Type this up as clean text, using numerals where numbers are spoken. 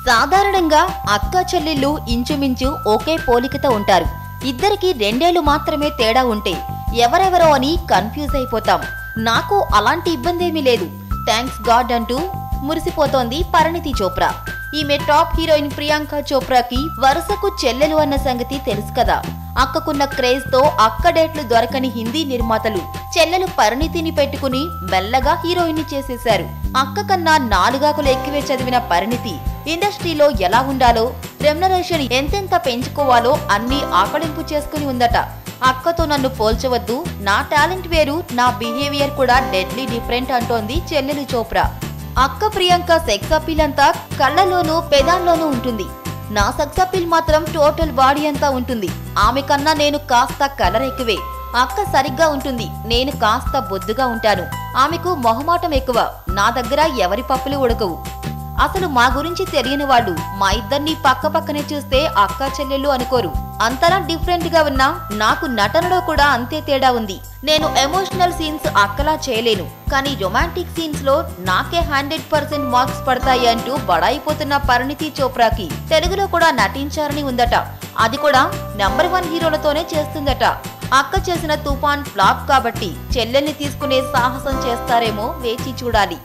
సాధారణంగా అక్క చెల్లెళ్ళు ఇంచుమించు ఒకే పోలికతో ఉంటారు. ఇద్దరికి 2 ఏళ్లు మాత్రమే తేడా ఉంటే ఎవరెవరో అని కన్ఫ్యూజ్ అయిపోతాం. నాకు అలాంటి ఇబ్బందేమీ లేదు, థ్యాంక్స్ గాడ్ అంటూ మురిసిపోతోంది పరిణీతి చోప్రా. ఈమె టాప్ హీరోయిన్ ప్రియాంక చోప్రాకి వరుసకు చెల్లెలు అన్న సంగతి తెలుసు కదా. అక్కకున్న క్రేజ్ తో అక్క డేట్లు దొరకని హిందీ నిర్మాతలు చెల్లెలు పరిణీతిని పెట్టుకుని మెల్లగా హీరోయిన్ చేసేశారు. అక్క కన్నా 4 ఆకులు ఎక్కువే చదివిన పరిణీతి ఇండస్ట్రీలో ఎలా ఉండాలో, రెమ్యునరేషన్ ఎంతెంత పెంచుకోవాలో అన్ని ఆకలింపు చేసుకుని ఉందట. అక్కతో నన్ను పోల్చవద్దు, నా టాలెంట్ వేరు, నా బిహేవియర్ కూడా డెడ్లీ డిఫరెంట్ అంటోంది చెల్లెలు చోప్రా. అక్క ప్రియాంక సెక్స్ అపీల్ అంతా కళ్ళలోనూ పెదాల్లోనూ ఉంటుంది. నా సెక్స్ అపీల్ మాత్రం టోటల్ బాడీ అంతా ఉంటుంది. ఆమె కన్నా నేను కాస్త కలర్ ఎక్కువే. అక్క సరిగ్గా ఉంటుంది, నేను కాస్త బొద్దుగా ఉంటాను. ఆమెకు మొహమాటం ఎక్కువ. నా దగ్గర ఎవరి పప్పులు ఉడకవు. అసలు మా గురించి తెలియని వాళ్ళు మా ఇద్దరిని పక్క పక్కనే చూస్తే అక్క చెల్లెళ్ళు అనుకోరు. అంతలా డిఫరెంట్ గా ఉన్నా నాకు నటనలో కూడా అంతే తేడా ఉంది. నేను ఎమోషనల్ సీన్స్ అక్కలా చేయలేను, కానీ రొమాంటిక్ సీన్స్ లో నాకే 100% మార్క్స్ పడతాయి అంటూ బడాయిపోతున్న పరిణీతి చోప్రాకి తెలుగులో కూడా నటించారని ఉందట. అది కూడా నెంబర్ 1 హీరోలతోనే చేస్తుందట. అక్క చేసిన తుఫాన్ ఫ్లాప్ కాబట్టి చెల్లెల్ని తీసుకునే సాహసం చేస్తారేమో వేచి చూడాలి.